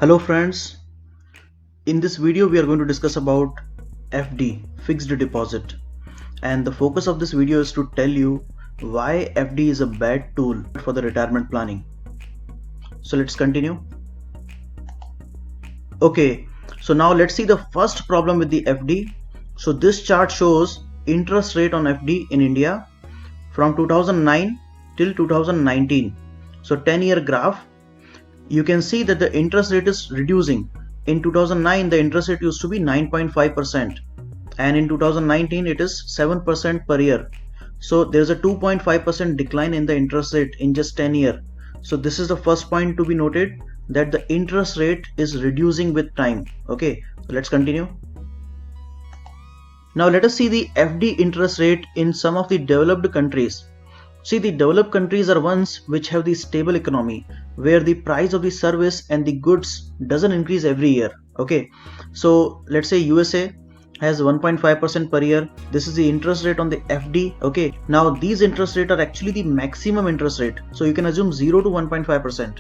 Hello friends, in this video we are going to discuss about FD, fixed deposit, and the focus of this video is to tell you why FD is a bad tool for the retirement planning. So let's continue. Okay, so now let's see the first problem with the FD. So this chart shows interest rate on FD in India from 2009 till 2019. So 10-year graph. You can see that the interest rate is reducing. In 2009 the interest rate used to be 9.5% and in 2019 it is 7% per year. So there's a 2.5% decline in the interest rate in just 10 years. So this is the first point to be noted, that the interest rate is reducing with time. Okay, so let's continue. Now let us see the FD interest rate in some of the developed countries. See, the developed countries are ones which have the stable economy, where the price of the service and the goods doesn't increase every year. Okay, so let's say USA has 1.5% per year. This is the interest rate on the FD. Okay, now these interest rates are actually the maximum interest rate, so you can assume 0 to 1.5%.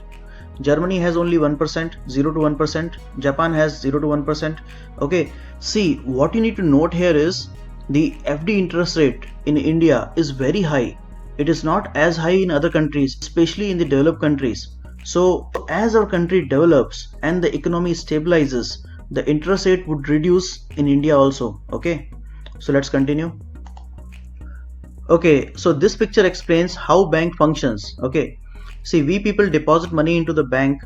Germany has only 1%, 0 to 1%. Japan has 0 to 1%. Okay, see, what you need to note here is the FD interest rate in India is very high. It is not as high in other countries, especially in the developed countries. So as our country develops and the economy stabilizes, the interest rate would reduce in India also. Okay, so let's continue. Okay, so this picture explains how bank functions. Okay, see, we people deposit money into the bank.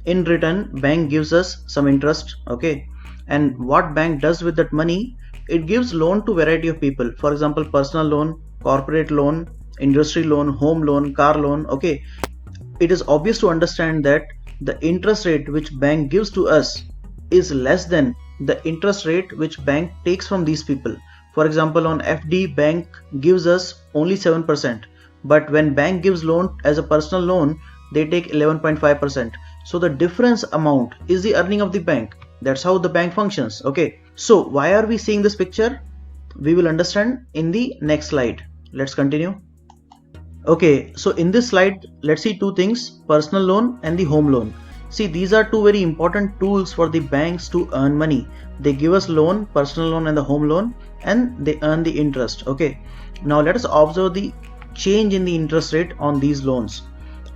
In return, bank gives us some interest. Okay, and what bank does with that money? It gives loan to variety of people. For example, personal loan, corporate loan, industry loan, home loan, car loan. Okay, it is obvious to understand that the interest rate which bank gives to us is less than the interest rate which bank takes from these people. For example, on FD, bank gives us only 7%, but when bank gives loan as a personal loan, they take 11.5%. so the difference amount is the earning of the bank. That's how the bank functions. Okay, so why are we seeing this picture? We will understand in the next slide. Let's continue. Okay, so in this slide, let's see two things: personal loan and the home loan. See, these are two very important tools for the banks to earn money. They give us loan, personal loan and the home loan, and they earn the interest. Okay, now let us observe the change in the interest rate on these loans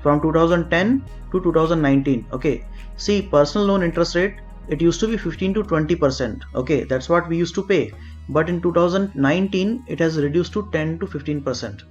from 2010 to 2019. Okay, see, personal loan interest rate, it used to be 15 to 20%. Okay, that's what we used to pay, but in 2019 it has reduced to 10 to 15%.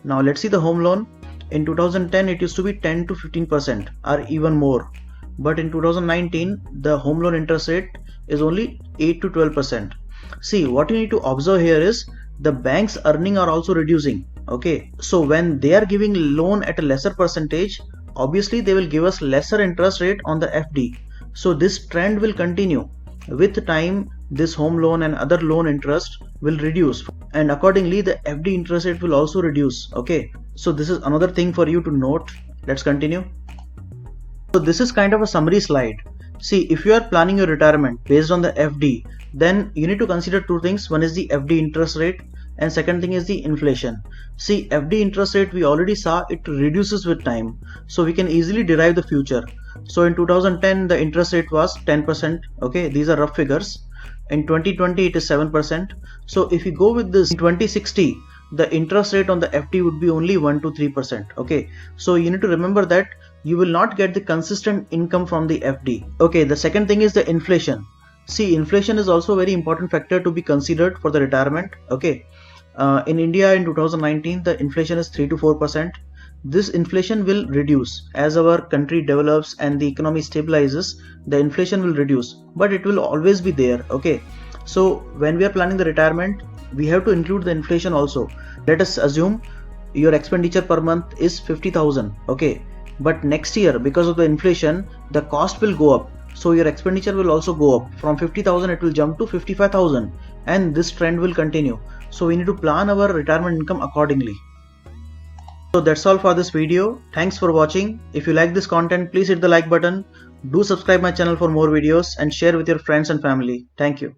Now let's see the home loan. In 2010 it used to be 10 to 15% or even more, but in 2019 the home loan interest rate is only 8 to 12%. See, what you need to observe here is the bank's earning are also reducing. Okay, so when they are giving loan at a lesser percentage, obviously they will give us lesser interest rate on the FD. So this trend will continue. With time, this home loan and other loan interest will reduce, and accordingly the FD interest rate will also reduce. Okay, so this is another thing for you to note. Let's continue. So this is kind of a summary slide. See, if you are planning your retirement based on the FD, then you need to consider two things. One is the FD interest rate, and second thing is the inflation. See, FD interest rate, we already saw it reduces with time, so we can easily derive the future. So in 2010 the interest rate was 10%. Okay, these are rough figures. In 2020 it is 7%. So if you go with this, in 2060 the interest rate on the FD would be only 1 to 3%. Okay, so you need to remember that you will not get the consistent income from the FD. Okay, the second thing is the inflation. See, inflation is also a very important factor to be considered for the retirement. Okay, in India in 2019 the inflation is 3 to 4%. This inflation will reduce as our country develops and the economy stabilizes. The inflation will reduce, but it will always be there. Okay, so when we are planning the retirement, we have to include the inflation also. Let us assume your expenditure per month is 50,000. Okay, but next year because of the inflation the cost will go up, so your expenditure will also go up. From 50,000 it will jump to 55,000, and this trend will continue. So we need to plan our retirement income accordingly. So that's all for this video. Thanks for watching. If you like this content, please hit the like button. Do subscribe my channel for more videos and share with your friends and family. Thank you.